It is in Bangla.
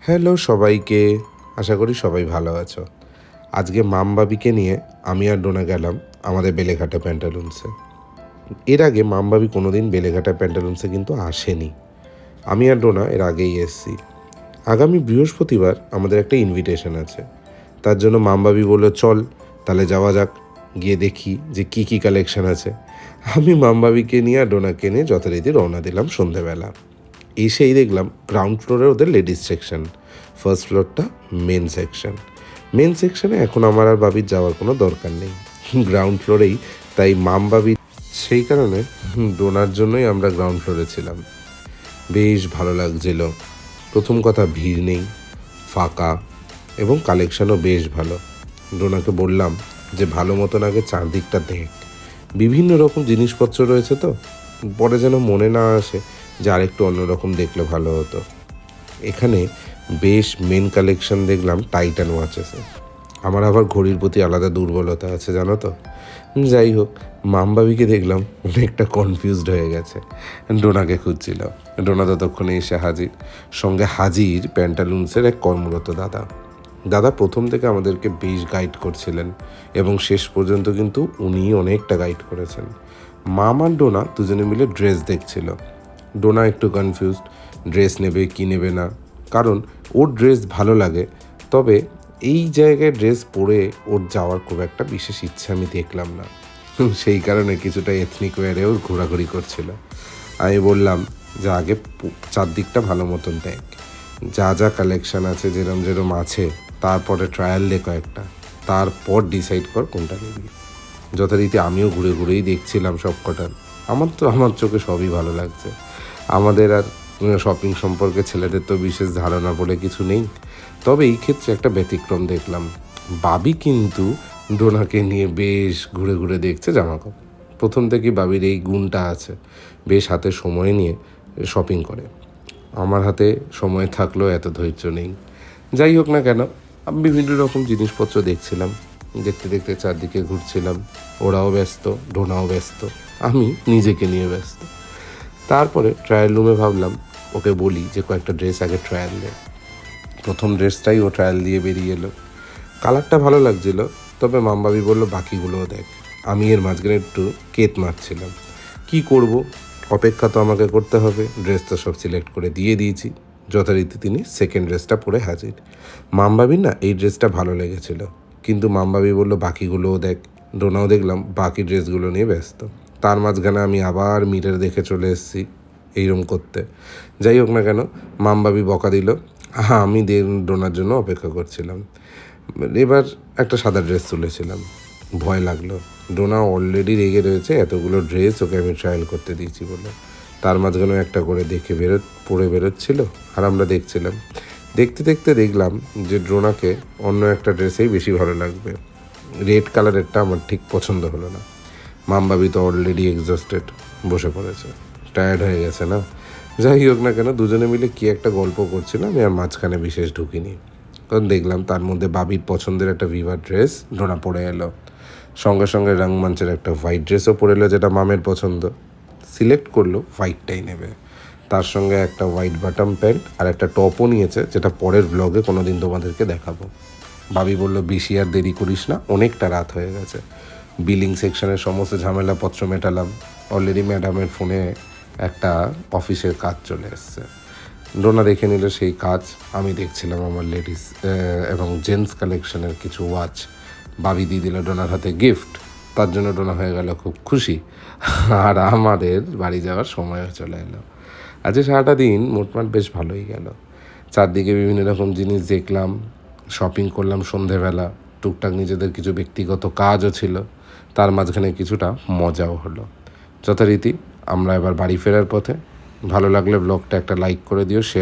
হ্যালো সবাইকে, আশা করি সবাই ভালো আছো। আজকে মামবাবিকে নিয়ে আমি আর ডোনা গেলাম আমাদের বেলেঘাটা প্যান্টালুন্সে। এর আগে মামবাবি কোনো দিন বেলেঘাটা প্যান্টালুন্সে কিন্তু আসেনি। আমি আর ডোনা এর আগেই এসেছি। আগামী বৃহস্পতিবার আমাদের একটা ইনভিটেশন আছে, তার জন্য মামবাবি বলল চল তাহলে যাওয়া যাক, গিয়ে দেখি যে কী কী কালেকশন আছে। আমি মামবাবিকে নিয়ে আর ডোনাকে নিয়ে যথারীতি রওনা দিলাম সন্ধেবেলা। এসেই দেখলাম গ্রাউন্ড ফ্লোরে ওদের লেডিস সেকশন, ফার্স্ট ফ্লোরটা মেন সেকশন। মেন সেকশনে এখন আমার আর বাবির যাওয়ার কোনো দরকার নেই, গ্রাউন্ড ফ্লোরেই। তাই মাম বাবি সেই কারণে ডোনার জন্যই আমরা গ্রাউন্ড ফ্লোরে ছিলাম। বেশ ভালো লাগছিল। প্রথম কথা, ভিড় নেই, ফাঁকা, এবং কালেকশানও বেশ ভালো। ডোনাকে বললাম যে ভালো মতন আগে চারদিকটা দেখ, বিভিন্ন রকম জিনিসপত্র রয়েছে, তো পরে যেন মনে না আসে যে আরেকটু অন্যরকম দেখলে ভালো হতো। এখানে বেশ মেন কালেকশন দেখলাম টাইটান ওয়াচেসে। আমার আবার ঘড়ির প্রতি আলাদা দুর্বলতা আছে জানো তো। যাই হোক, মামবাবিকে দেখলাম অনেকটা কনফিউজড হয়ে গেছে, ডোনাকে খুঁজছিল। ডোনা ততক্ষণে এসে হাজির, সঙ্গে হাজির প্যান্টালুন্সের এক কর্মরত দাদা। দাদা প্রথম থেকে আমাদেরকে বেশ গাইড করছিলেন, এবং শেষ পর্যন্ত কিন্তু উনি অনেকটা গাইড করেছেন। মাম আর ডোনা দুজনে মিলে ড্রেস দেখছিল। ডোনা একটু কনফিউজড, ড্রেস নেবে কি নেবে না, কারণ ওর ড্রেস ভালো লাগে, তবে এই জায়গায় ড্রেস পরে ওর যাওয়ার খুব একটা বিশেষ ইচ্ছে আমি দেখলাম না। সেই কারণে কিছুটা এথনিক ওয়ারেও ঘোরাঘুরি করছিল। আমি বললাম যে আগে চারদিকটা ভালো মতন দেখ, যা যা কালেকশান আছে যেরম যেরম আছে, তারপরে ট্রায়াল দে কয়েকটা, তারপর ডিসাইড কর কোনটা নিবি। যথারীতি আমিও ঘুরে ঘুরেই দেখছিলাম সব কটা। আমার চোখে সবই ভালো লাগছে। আমাদের আর শপিং সম্পর্কে ছেলেদের তো বিশেষ ধারণা বলে কিছু নেই, তবে এই ক্ষেত্রে একটা ব্যতিক্রম দেখলাম। বাবি কিন্তু ডোনাকে নিয়ে বেশ ঘুরে ঘুরে দেখছে জামাকাপড়। প্রথম থেকেই বাবির এই গুণটা আছে, বেশ হাতে সময় নিয়ে শপিং করে। আমার হাতে সময় থাকলেও এত ধৈর্য নেই। যাই হোক না কেন, আমি বিভিন্ন রকম জিনিসপত্র দেখছিলাম, দেখতে দেখতে চারদিকে ঘুরছিলাম। ওরাও ব্যস্ত, ডোনাও ব্যস্ত, আমি নিজেকে নিয়ে ব্যস্ত। তারপরে ট্রায়াল রুমে ভাবলাম ওকে বলি যে কয়েকটা ড্রেস আগে ট্রায়াল দেয়। প্রথম ড্রেসটাই ও ট্রায়াল দিয়ে বেরিয়ে এলো। কালারটা ভালো লাগছিল, তবে মামবাবি বলল বাকিগুলোও দেখ। আমি এর মাঝখানে একটু কেত মারছিলাম, কি করব, অপেক্ষা তো আমাকে করতে হবে। ড্রেস তো সব সিলেক্ট করে দিয়ে দিয়েছি। যথারীতি তিনি সেকেন্ড ড্রেসটা পরে হাজির। মামবাবির না এই ড্রেসটা ভালো লেগেছিল, কিন্তু মামবাবি বলল বাকিগুলোও দেখ। ডোনাও দেখলাম বাকি ড্রেসগুলো নিয়ে ব্যস্ত। তার মাঝখানে আমি আবার মিরর দেখে চলে এসেছি এইরকম করতে। যাই হোক না কেন, মামবাবি বকা দিল, আমি ডোনার জন্য অপেক্ষা করছিলাম। এবার একটা সাদা ড্রেস তুলেছিলাম, ভয় লাগলো। ডোনা অলরেডি রেগে রয়েছে, এতগুলো ড্রেস ওকে আমি ট্রায়াল করতে দিয়েছি বলে। তার মাঝখানেও একটা করে দেখে পরে বেরোচ্ছিল, আর আমরা দেখছিলাম। দেখতে দেখতে দেখলাম যে ড্রোনাকে অন্য একটা ড্রেসেই বেশি ভালো লাগবে। রেড কালারেরটা আমার ঠিক পছন্দ হলো না। মামবাবি তো অলরেডি এক্সস্টেড, বসে পড়েছে, টায়ার্ড হয়ে গেছে না। যাই হোক না কেন, দুজনে মিলে কি একটা গল্প করছিলাম, আমি আর মাঝখানে বিশেষ ঢুকিনি। তখন দেখলাম তার মধ্যে বাবির পছন্দের একটা ভিভার ড্রেস ডোনা পরে এলো। সঙ্গে সঙ্গে রংমঞ্চের একটা হোয়াইট ড্রেসও পরে এলো, যেটা মামের পছন্দ। সিলেক্ট করলো হোয়াইটটাই নেবে। তার সঙ্গে একটা হোয়াইট বাটম প্যান্ট আর একটা টপও নিয়েছে, যেটা পরের ব্লগে কোনো দিন তোমাদেরকে দেখাবো। বাবি বলল বেশি আর দেরি করিস না, অনেকটা রাত হয়ে গেছে। বিলিং সেকশনের সমস্ত ঝামেলাপত্র মেটালাম। অলরেডি ম্যাডামের ফোনে একটা অফিসের কাজ চলে এসছে। ডোনা দেখে নিল সেই কাজ, আমি দেখছিলাম আমার লেডিস এবং জেন্টস কালেকশনের কিছু ওয়াচ। বাবি দিয়ে দিল ডোনার হাতে গিফট, তার জন্য ডোনা হয়ে গেল খুব খুশি। আর আমাদের বাড়ি যাওয়ার সময়ও চলে এলো। আজকে সারাটা দিন মোটমাট বেশ ভালোই গেল। চারদিকে বিভিন্ন রকম জিনিস দেখলাম, শপিং করলাম সন্ধেবেলা, টুকটাক নিজেদের কিছু ব্যক্তিগত কাজও ছিল, তার মাঝখানে কিছুটা মজাও হলো। যথারীতি আমরা এবার বাড়ি ফেরার পথে। ভালো লাগলে ব্লগটা একটা লাইক করে দিও, শেয়ার